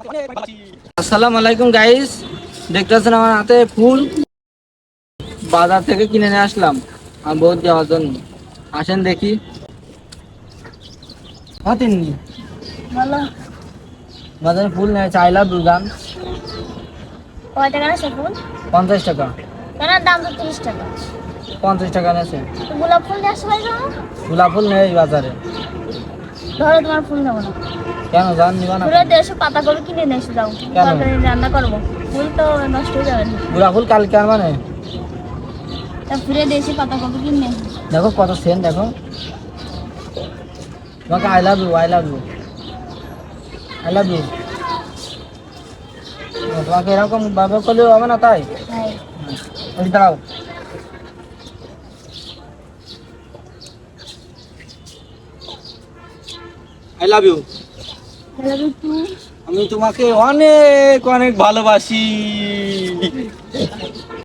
আসসালামু আলাইকুম গাইস, দেখতেছেন আমার হাতে ফুল বাজার থেকে কিনে নিয়ে আসলাম আমার বউ দেওয়ার জন্য। আসেন দেখি। তিন্নি বলো বাজারে ফুল নেই, চাইলা দুগান কয় টাকা আছে ফুল? 50 টাকা। কেন দাম তো 30 টাকা। 50 টাকা নেছে। তো গোলাপ ফুল নিয়ে আসতে পারি না? গোলাপ ফুল নেই বাজারে। ধরো তোমার ফুল নেবো না। কেন জান নিবা না? ঘুরে দেশে পাতা করে কিনে নিয়ে এসে যাও, কেন? তরকারি রান্না করবো। ফুল তো নষ্ট হয়ে যাবে না। গোলাপ ফুল কালকে আনবা না? তা ঘুরে দেশে পাতা করে কিনে নিয়ে এসো। দেখো কত সেন্ট, দেখো তোমাকে I love you, I love you, I love you. তোমাকে এরকম ভাবে করলেও হবে না, তাই হ্যাঁ। ওই দাঁড়াও। I love you. আমি তোমাকে অনেক অনেক ভালোবাসি।